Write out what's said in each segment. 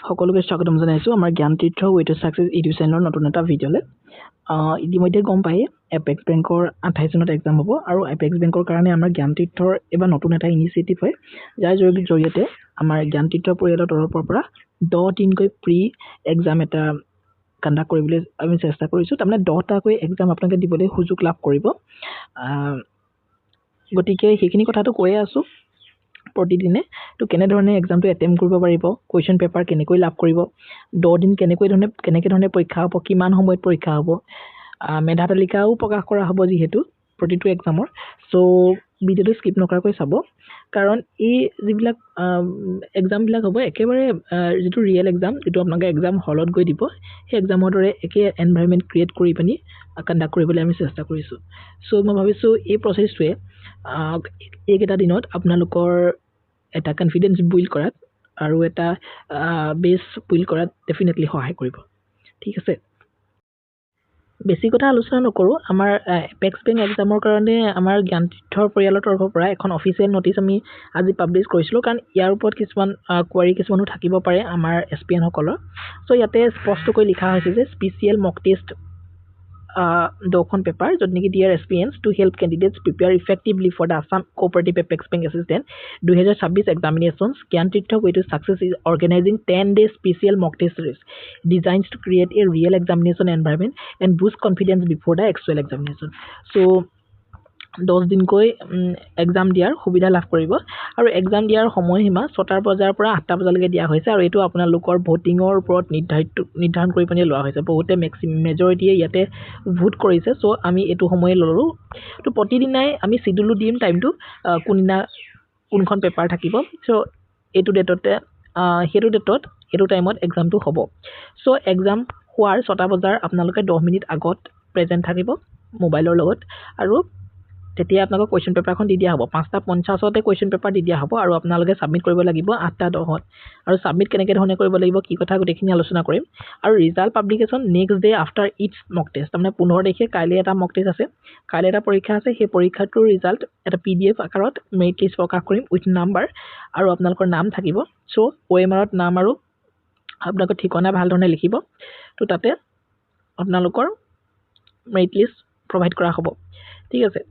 সকলোকে স্বাগতম জনাইছোঁ আমাৰ জ্ঞানতীৰ্থ ৱে টু ছাকচেছ এডুকেশ্যনৰ নতুন এটা ভিডিঅ'লৈ। ইতিমধ্যে গম পায়ে এপেক্স বেংকৰ 28 জুনত এক্সাম হ'ব আৰু এপেক্স বেংকৰ কাৰণে আমাৰ জ্ঞানতীৰ্থৰ এবাৰ নতুন এটা ইনিচিয়েটিভ হয়, যাৰ জৰিয়তে আমাৰ জ্ঞানতীৰ্থ পৰিয়ালৰ তৰফৰ পৰা 10 দিনকৈ প্ৰি এক্সাম এটা কণ্ডাক্ট কৰিবলৈ আমি চেষ্টা কৰিছোঁ। তাৰমানে 10টাকৈ এক্সাম আপোনালোকে দিবলৈ সুযোগ লাভ কৰিব। গতিকে সেইখিনি কথাটো কৈয়ে আছোঁ প্ৰতিদিনে তো কেনেধৰণে এক্সামটো এটেম্প কৰিব পাৰিব, কুৱেশ্যন পেপাৰ কেনেকৈ লাভ কৰিব, 10 দিন কেনেকৈ ধৰণে পৰীক্ষা হ'ব, কিমান সময়ত পৰীক্ষা হ'ব, মেধা তালিকাও প্ৰকাশ কৰা হ'ব যিহেতু প্ৰতিটো এক্সামৰ। চ' ভিডিঅ'টো স্কিপ নকৰাকৈ চাব, কাৰণ এই যিবিলাক এক্সামবিলাক হ'ব একেবাৰে যিটো ৰিয়েল এক্সাম, যিটো আপোনালোকে এক্সাম হলত গৈ দিব, সেই এক্সামৰ দৰে একে এনভাইৰনমেণ্ট ক্ৰিয়েট কৰি পিনি কণ্ডাক্ট কৰিবলৈ আমি চেষ্টা কৰিছোঁ। চ' মই ভাবিছোঁ এই প্ৰচেছটোৱে এইকেইটা দিনত আপোনালোকৰ এটা কনফিডেন্স বিল্ড কৰাত আৰু এটা বেছ বিল্ড কৰাত ডেফিনেটলি সহায় কৰিব। ঠিক আছে, বেছি কথা আলোচনা নকৰোঁ। আমাৰ এপেক্স বেংক এক্সামৰ কাৰণে আমাৰ জ্ঞানতীৰ্থৰ পৰিয়ালৰ তৰফৰ পৰা এখন অফিচিয়েল নটিচ আমি আজি পাব্লিছ কৰিছিলোঁ, কাৰণ ইয়াৰ ওপৰত কিছুমান কোৱাৰী কিছুমানো থাকিব পাৰে আমাৰ এছপিএনসকলৰ। চ' ইয়াতে স্পষ্টকৈ লিখা হৈছে যে স্পেচিয়েল মক টেষ্ট 10খন পেপাৰ, য'ত নেকি ডিয়াৰ এছপিএনছ to help candidates prepare effectively for the Assam cooperative apex bank assistant 2026 examinations. Gyanতীৰ্থ Way to Success is organizing 10-day special mock test series designed to create a real examination environment and boost confidence before the actual examination. So 10 দিনকৈ exam দিয়াৰ সুবিধা লাভ কৰিব আৰু exam দিয়াৰ সময়সীমা 6টা বজাৰ পৰা 8টা বজালৈকে দিয়া হৈছে আৰু এইটো আপোনালোকৰ ভোটিঙৰ ওপৰত নিৰ্ধাৰণ কৰি পিনে লোৱা হৈছে। বহুতে মেজৰিটিয়ে ইয়াতে ভোট কৰিছে, চ' আমি এইটো সময়ে ল'লোঁ। তো প্ৰতিদিনাই আমি চিডিউলো দিম টাইমটো, কোনদিনা কোনখন পেপাৰ থাকিব। চ' এইটো ডেটতে এইটো টাইমত এক্সামটো হ'ব। চ' এক্সাম হোৱাৰ 6টা বজাৰ আপোনালোকে 10 মিনিট আগত প্ৰেজেণ্ট থাকিব মোবাইলৰ লগত, আৰু তেতিয়া আপোনালোকক কুৱেশ্যন পেপাৰখন দি দিয়া হ'ব। 5:50 কুৱেশ্যন পেপাৰ দি দিয়া হ'ব আৰু আপোনালোকে ছাবমিট কৰিব লাগিব 8:10। আৰু ছাবমিট কেনেকৈ ধৰণে কৰিব লাগিব, কি কথা, গোটেইখিনি আলোচনা কৰিম। আৰু result publication next day after its mock test, তাৰমানে 15 তাৰিখে কাইলৈ এটা মক টেষ্ট আছে, কাইলৈ এটা পৰীক্ষা আছে। সেই পৰীক্ষাটোৰ ৰিজাল্ট এটা PDF আকাৰত মেৰিট লিষ্ট প্ৰকাশ কৰিম উইথ নাম্বাৰ, আৰু আপোনালোকৰ নাম থাকিব। চ' OMRত নাম আৰু আপোনালোকৰ ঠিকনা ভাল ধৰণে লিখিব। তো তাতে আপোনালোকৰ মেৰিট লিষ্ট প্ৰভাইড কৰা হ'ব। ঠিক আছে,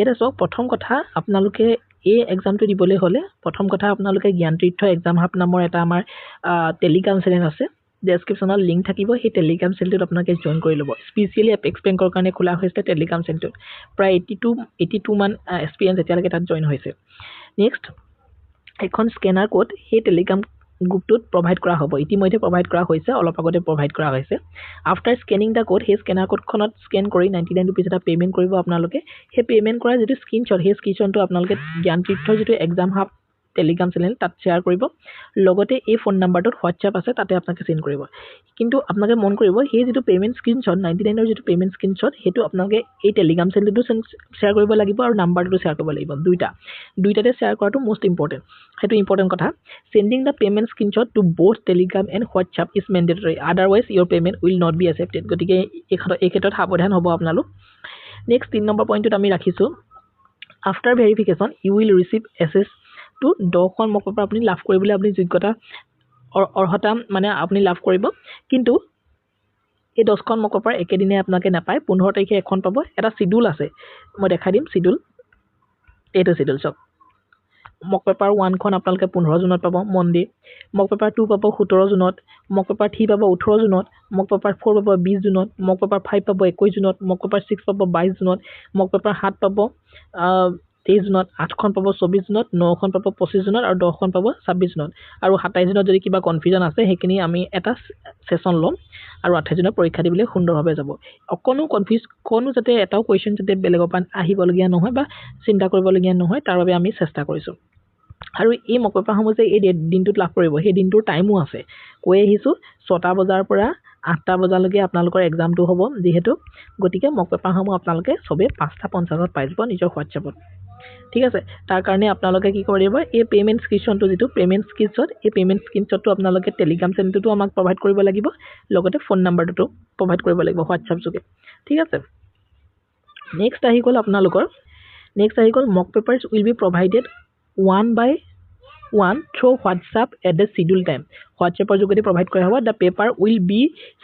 এতিয়া চাওক, প্ৰথম কথা, আপোনালোকে এই এক্সামটো দিবলৈ হ'লে প্ৰথম কথা আপোনালোকে জ্ঞানতীৰ্থ এক্সাম হাব নামৰ এটা আমাৰ টেলিগ্ৰাম চেনেল আছে, ডেছক্ৰিপশ্যনত লিংক থাকিব। সেই টেলিগ্ৰাম চেনেলটোত আপোনালোকে জইন কৰি ল'ব। স্পেচিয়েলি এপেক্স বেংকৰ কাৰণে খোলা হৈছে টেলিগ্ৰাম চেনেলটোত। প্ৰায় 82 মান এছপিএনছ এতিয়ালৈকে তাত জইন হৈছে। নেক্সট, এখন স্কেনাৰ কোড সেই টেলিগ্ৰাম গ্ৰুপটোত প্ৰভাইড কৰা হ'ব। ইতিমধ্যে প্ৰভাইড কৰা হৈছে, অলপ আগতে প্ৰভাইড কৰা হৈছে। আফটাৰ স্কেনিং দ্য কোড, সেই স্কেনাৰ কোডখনত স্কেন কৰি 99 ৰুপিজ এটা পে'মেণ্ট কৰিব আপোনালোকে। সেই পে'মেণ্ট কৰা যিটো স্ক্ৰীনশ্বট, সেই স্ক্ৰীনশ্বটটো আপোনালোকে জ্ঞানতীৰ্থৰ যিটো এক্সাম হাব টেলিগ্ৰাম চেনেল তাত শ্বেয়াৰ কৰিব। লগতে এই ফোন নাম্বাৰটোত হোৱাটছএপ আছে, তাতে আপোনালোকে চেণ্ড কৰিব। কিন্তু আপোনালোকে মন কৰিব, সেই যিটো পে'মেণ্ট স্ক্ৰীনশ্বট 99ৰ যিটো পে'মেণ্ট স্ক্ৰীনশ্বট, সেইটো আপোনালোকে এই টেলিগ্ৰাম চেনেলটো শ্বেয়াৰ কৰিব লাগিব আৰু নাম্বাৰটো শ্বেয়াৰ কৰিব লাগিব। দুইটাতে শ্বেয়াৰ কৰাটো মষ্ট ইম্পৰ্টেণ্ট, সেইটো ইম্পৰ্টেণ্ট কথা। Sending the payment screenshot to both Telegram and WhatsApp is mandatory, otherwise your payment will not be accepted. গতিকে এই ক্ষেত্ৰত সাৱধান হ'ব আপোনালোক। নেক্সট 3 নম্বৰ পইণ্টটোত আমি ৰাখিছোঁ, after verification you will receive access to 10খন মক পেপাৰ আপুনি লাভ কৰিবলৈ আপুনি যোগ্যতা অৰ্হতা মানে আপুনি লাভ কৰিব। কিন্তু এই 10খন মক পেপাৰ একেদিনে আপোনালোকে নাপায়। 15 তাৰিখে এখন পাব। এটা চিডিউল আছে, মই দেখাই দিম চিডিউল। এইটো চিডিউল চাওক, মক পেপাৰ 1খন আপোনালোকে 15 জুনত পাব মনডে, মক পেপাৰ 2 পাব 17 জুনত, মক পেপাৰ 3 পাব 18 জুনত, মক পেপাৰ 4 পাব 20 জুনত, মক পেপাৰ 5 পাব 21 জুনত, মক পেপাৰ 6 পাব 22 জুনত, মক পেপাৰ 7 পাব 23 জুনত, 8খন পাব 24 জুনত, 9খন পাব 25 জুনত আৰু 10খন পাব 26 জুনত। আৰু 27 জুনত যদি কিবা কনফিউজন আছে সেইখিনি আমি এটা ছেশ্যন ল'ম আৰু 28 জুনত পৰীক্ষা দিবলৈ সুন্দৰভাৱে যাব। অকণো যাতে এটাও কুৱেশ্যন যাতে বেলেগৰ পৰা আহিবলগীয়া নহয় বা চিন্তা কৰিবলগীয়া নহয়, তাৰ বাবে আমি চেষ্টা কৰিছোঁ। আৰু এই মক পেপাৰসমূহ যে এই দিনটোত লাভ কৰিব, সেই দিনটোৰ টাইমো আছে, কৈ আহিছোঁ। 6টা বজাৰ পৰা 8টা বজালৈকে আপোনালোকৰ এক্সামটো হ'ব যিহেতু, গতিকে মক পেপাৰসমূহ আপোনালোকে চবেই 5:50 পাই যাব নিজৰ হোৱাটছএপত। ঠিক আছে, তাৰ কাৰণে আপোনালোকে কি কৰিব, এই পে'মেণ্ট স্ক্ৰীনশ্বটটো যিটো পে'মেণ্ট স্ক্ৰীনশ্বট, এই পে'মেণ্ট স্ক্ৰীনশ্বটটো আপোনালোকে টেলিগ্ৰাম চেনেলটোতো আমাক প্ৰভাইড কৰিব লাগিব, লগতে ফোন নাম্বাৰটোতো প্ৰভাইড কৰিব লাগিব হোৱাটছএপ যোগে। ঠিক আছে, নেক্সট আহি গ'ল mock papers will be provided 1 by 1 through WhatsApp at the scheduled time. WhatsApp যোগেদি provide কৰা হ'ব. The paper will be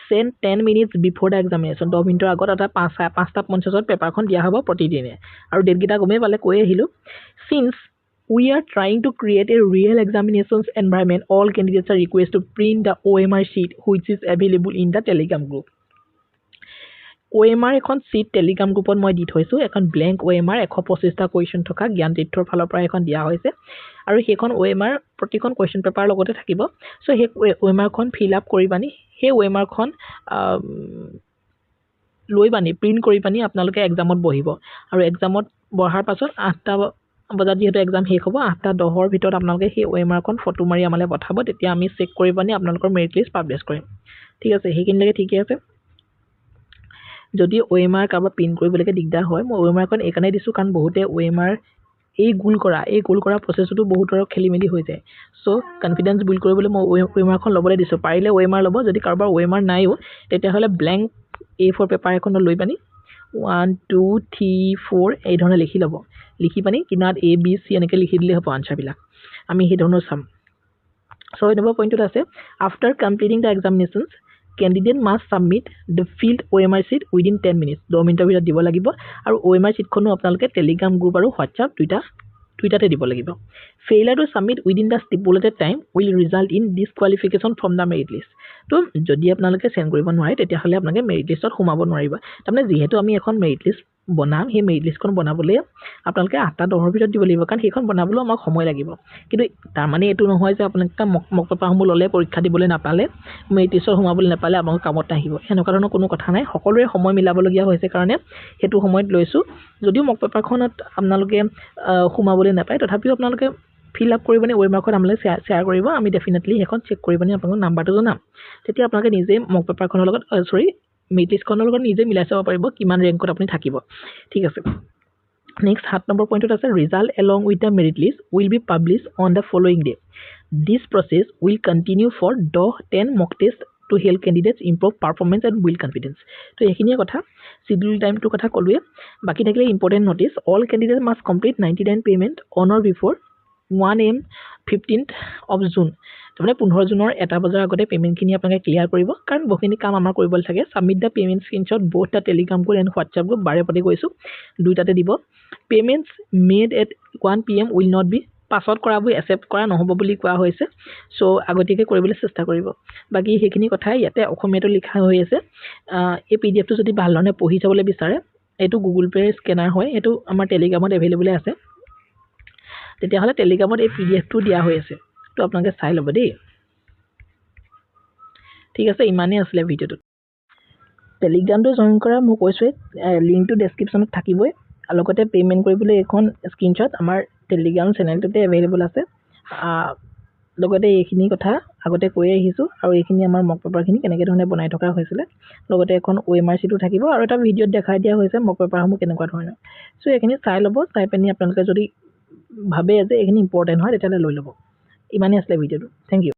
sent 10 minutes before the examination. 10 মিনিটৰ আগত এটা 5:50 পেপাৰখন দিয়া হ'ব প্ৰতিদিনে। আৰু ডেট কেইটা গমেই পালে কৈ আহিলো। Since we are trying to create a real examinations environment, all candidates are requested to print the OMR sheet which is available in the Telegram group. OMR এখন sheet Telegram গ্ৰুপত মই দি থৈছো। এখন blank OMR 125টা কোৱেশ্চন থকা জ্ঞান তীৰ্থৰ ফালৰ পৰা এখন দিয়া হৈছে আৰু সেইখন OMR প্ৰতিখন কোৱেশ্চন পেপাৰ লগতে থাকিব। সো সেই OMR খন ফিল আপ কৰি পানি সেই OMR খন লৈ পানি প্ৰিন্ট কৰি পানি আপোনালোকে এক্সামত বহিব আৰু এক্সামত বহাৰ পাছত 8টা বজাত যেহেতু এক্সাম শেষ হ'ব 8:10 ভিতৰত আপোনালোকে সেই OMR খন ফটো মাৰি আমালে পঠাব। তেতিয়া আমি চেক কৰি পানি আপোনালোকৰ মেৰিট লিষ্ট পাবলিশ কৰিম। ঠিক আছে, সেইখিনিলৈকে ঠিকে আছে। যদি OMR কাৰোবাৰ প্ৰিন্ট কৰিবলৈকে দিগদাৰ হয় মই OMR খন এইকাৰণে দিছো কাৰণ বহুতে OMR এই গোল কৰা প্ৰসেছটো বহুতৰ খেলিমেলি হৈ যায়। সো কনফিডেন্স বিল্ড কৰিবলৈ মই OMR খন ল'বলৈ দিছো। পাৰিলে OMR ল'ব, যদি কাৰোবাৰ OMR নাইও তেতিয়াহ'লে ব্ল্যাঙ্ক A4 পেপাৰ এখন লৈ পানি 1 2 3 4 এই ধৰণে লিখি ল'ব। লিখি পানি কিনাৰত A B C এনেকৈ লিখি দিলে হ'ব আনসাৰ বিলাক। আমি সেই ধৰণৰ চাম। সো নম্বৰ পইণ্টত আছে after completing the examinations candidate must submit the filled OMR sheet within 10 minutes. 10 মিনিটৰ ভিতৰত দিব লাগিব আৰু OMR sheet খনো আপোনালোকে টেলিগ্ৰাম গ্ৰুপ আৰু WhatsApp দুইটাতে দিব লাগিব। Failure to submit within the stipulated time will result in disqualification from the merit list. তো যদি আপোনালোকে সেন্ড কৰিব নোৱাৰে তেতিয়াহ'লে আপোনালোকে মেৰিট লিষ্টত সোমাব নোৱাৰিব। তাৰমানে যেহেতু আমি এখন মেৰিট লিষ্ট বনাম সেই মেৰিট লিষ্টখন বনাবলৈ আপোনালোকে 8:10 ভিতৰত দিব লাগিব কাৰণ সেইখন বনাবলৈ আমাক সময় লাগিব। কিন্তু তাৰ মানে এইটো নহয় যে আপোনালোকে মক পেপাৰসমূহ ল'লে পৰীক্ষা দিবলৈ নাপালে মেৰিট লিষ্টত সোমাবলৈ নাপালে আপোনালোকৰ কামত নাহিব। এনেকুৱা ধৰণৰ কোনো কথা নাই। সকলোৰে সময় মিলাবলগীয়া হৈছে কাৰণে সেইটো সময়ত লৈছো। যদিও মক পেপাৰখনত আপোনালোকে সোমাবলৈ নাপায় তথাপিও আপোনালোকে ফিল আপ কৰি পানি OMR খন আমালৈ শ্বেয়াৰ কৰিব। আমি ডেফিনেটলি সেইখন চেক কৰি পানি আপোনালোকৰ নাম্বাৰটো জনাম। তেতিয়া আপোনালোকে নিজে মক পেপাৰখনৰ লগত মেৰিট লিষ্টখনৰ লগত নিজে মিলাই চাব পাৰিব কিমান ৰেংকত আপুনি থাকিব। ঠিক আছে, নেক্সট 7 নম্বৰ পইণ্টত আছে result along with the merit list will be published on the following day. This process will continue for 10 mock tests to help candidates improve performance and build confidence. তো এইখিনিয়ে কথা schedule time to কথা কলোৱে। বাকি থাকিলে important notice all candidates must complete 99 payment on or before 1 AM 15th of June. তাৰমানে 15 জুনৰ 1 বজাৰ আগতে পেমেন্টখিনি আপোনালোকে ক্লিয়াৰ কৰিব কাৰণ বহুখিনি কাম আমাৰ কৰিবলৈ থাকে। Submit the payment screenshot both the Telegram group and WhatsApp group বাৰে প্ৰতি কৈছো দুইটাতে দিব। Payments made at 1 PM will not be পাছত কৰাবোৰ একচেপ্ট কৰা নহব বুলি কোৱা হৈছে। সো আগতীয়াকৈ কৰিবলৈ চেষ্টা কৰিব। বাকি সেইখিনি কথা ইয়াতে অসমীয়াটো লিখা হৈ আছে। এই PDF টো যদি ভালধৰণে পঢ়ি চাবলৈ বিচাৰে এইটো Google Pay স্ক্যানাৰ হয়, এইটো আমাৰ টেলিগ্ৰামত এভেইলেবল আছে। তেতিয়াহ'লে টেলিগ্ৰামত এই PDF টো দিয়া হৈ আছে। তো আপোনালোকে চাই ল'ব দেই। ঠিক আছে, ইমানেই আছিলে ভিডিঅ'টো। টেলিগ্ৰামটো জইন কৰা মই কৈছোৱে লিংকটো ডেসক্ৰিপচনত থাকিবই। আৰু লগতে পেমেন্ট কৰিবলৈ এখন স্ক্ৰিনশ্বট আমাৰ টেলিগ্ৰাম চেনেলটোতে এভেইলেবল আছে। লগতে এইখিনি কথা আগতে কৈ আহিছো আৰু এইখিনি আমাৰ মক পেপাৰখিনি কেনেকৈ ধৰণে বনাই থকা হৈছিল। লগতে এখন OMR sheetও থাকিব আৰু এটা ভিডিঅ'ত দেখাই দিয়া হৈছে মক পেপাৰসমূহ কেনেকুৱা ধৰণৰ। সো এইখিনি চাই ল'ব, চাই পিনি আপোনালোকে যদি ভাবে যে এইখিনি ইম্পৰ্টেন্ট হয় তেতিয়াহ'লে লৈ ল'ব। ইমানেই আছিলে ভিডিঅ'টো। Thank U.